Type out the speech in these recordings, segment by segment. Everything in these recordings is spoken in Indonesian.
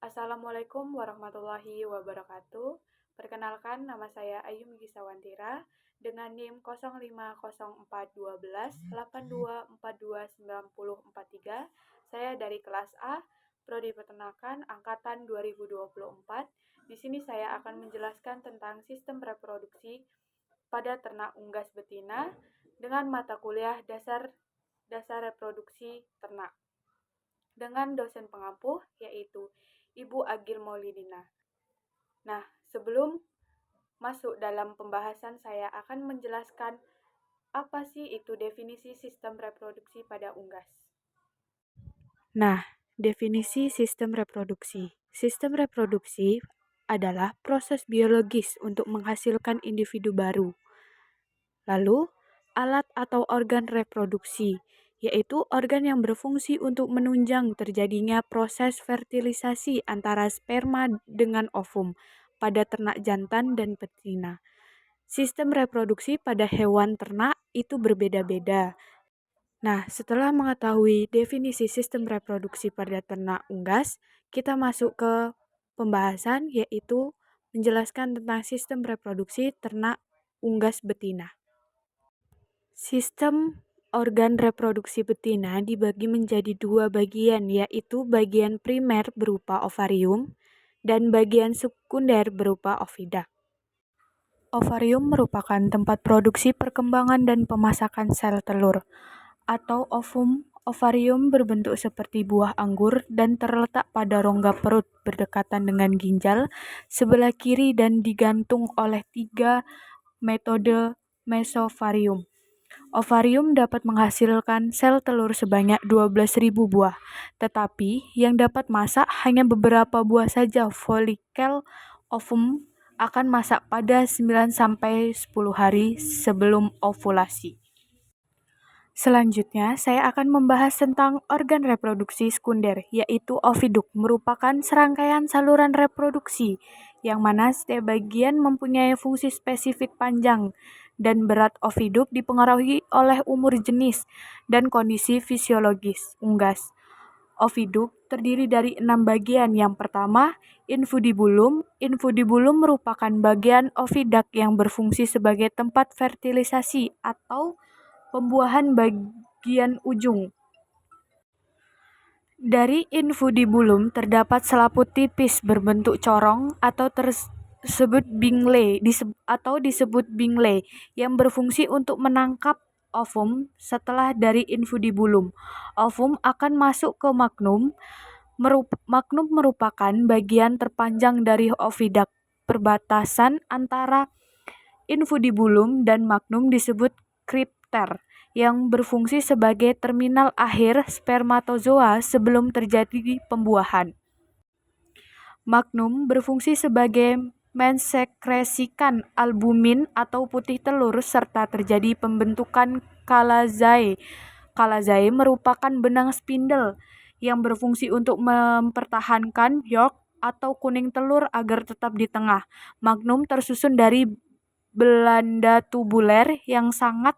Assalamualaikum warahmatullahi wabarakatuh. Perkenalkan, nama saya Ayu Gisawantira dengan NIM 05041282429043. Saya dari kelas A, Prodi Peternakan angkatan 2024. Di sini saya akan menjelaskan tentang sistem reproduksi pada ternak unggas betina dengan mata kuliah dasar reproduksi ternak dengan dosen pengampu yaitu Ibu Agil Maulidina. Nah, sebelum masuk dalam pembahasan, saya akan menjelaskan apa sih itu definisi sistem reproduksi pada unggas. Nah, definisi sistem reproduksi. Sistem reproduksi adalah proses biologis untuk menghasilkan individu baru. Lalu, alat atau organ reproduksi, yaitu organ yang berfungsi untuk menunjang terjadinya proses fertilisasi antara sperma dengan ovum pada ternak jantan dan betina. Sistem reproduksi pada hewan ternak itu berbeda-beda. Nah, setelah mengetahui definisi sistem reproduksi pada ternak unggas, kita masuk ke pembahasan yaitu menjelaskan tentang sistem reproduksi ternak unggas betina. Sistem organ reproduksi betina dibagi menjadi dua bagian, yaitu bagian primer berupa ovarium dan bagian sekunder berupa oviduct. Ovarium merupakan tempat produksi perkembangan dan pemasakan sel telur, atau ovum. Ovarium berbentuk seperti buah anggur dan terletak pada rongga perut berdekatan dengan ginjal sebelah kiri dan digantung oleh 3 metode mesovarium. Ovarium dapat menghasilkan sel telur sebanyak 12.000 buah, tetapi yang dapat masak hanya beberapa buah saja. Folikel ovum akan masak pada 9-10 hari sebelum ovulasi. Selanjutnya, saya akan membahas tentang organ reproduksi sekunder, yaitu oviduct, merupakan serangkaian saluran reproduksi, yang mana setiap bagian mempunyai fungsi spesifik. Panjang dan berat oviduct dipengaruhi oleh umur jenis dan kondisi fisiologis unggas. Oviduct terdiri dari 6 bagian. Yang pertama, infundibulum. Infundibulum merupakan bagian oviduct yang berfungsi sebagai tempat fertilisasi atau pembuahan bagian ujung. Dari infundibulum terdapat selaput tipis berbentuk corong atau disebut bingle yang berfungsi untuk menangkap ovum. Setelah dari infundibulum, ovum akan masuk ke magnum. Magnum merupakan bagian terpanjang dari oviduct. Perbatasan antara infundibulum dan magnum disebut kripter, yang berfungsi sebagai terminal akhir spermatozoa sebelum terjadi pembuahan. Magnum berfungsi sebagai mensekresikan albumin atau putih telur serta terjadi pembentukan kalazae. Kalazae merupakan benang spindle yang berfungsi untuk mempertahankan yolk atau kuning telur agar tetap di tengah. Magnum tersusun dari belanda tubuler yang sangat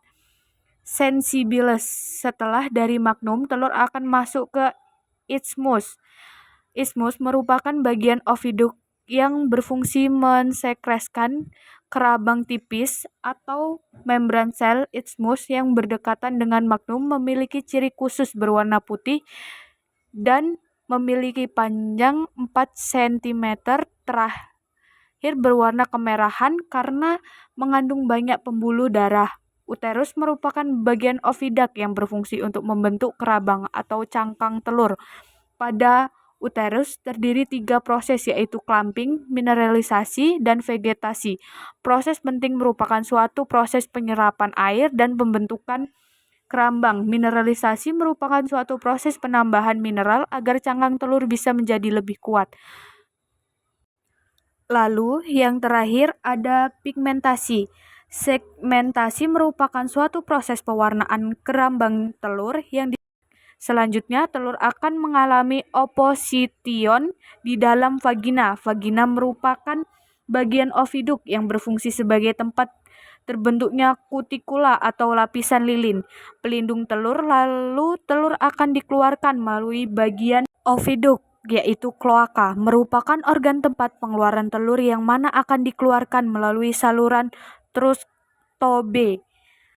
sensibilis. Setelah dari magnum, telur akan masuk ke isthmus. Isthmus merupakan bagian oviduct yang berfungsi mensekreskan kerabang tipis atau membran sel. Isthmus yang berdekatan dengan magnum memiliki ciri khusus berwarna putih dan memiliki panjang 4 cm, terakhir berwarna kemerahan karena mengandung banyak pembuluh darah. Uterus merupakan bagian oviduct yang berfungsi untuk membentuk kerabang atau cangkang telur. Pada uterus terdiri 3 proses, yaitu clamping, mineralisasi, dan vegetasi. Proses penting merupakan suatu proses penyerapan air dan pembentukan kerambang. Mineralisasi merupakan suatu proses penambahan mineral agar cangkang telur bisa menjadi lebih kuat. Lalu yang terakhir ada pigmentasi. Segmentasi merupakan suatu proses pewarnaan kerambang telur yang selanjutnya telur akan mengalami oposition di dalam vagina. Vagina merupakan bagian oviduct yang berfungsi sebagai tempat terbentuknya kutikula atau lapisan lilin pelindung telur. Lalu telur akan dikeluarkan melalui bagian oviduct yaitu kloaka, merupakan organ tempat pengeluaran telur yang mana akan dikeluarkan melalui saluran trostobe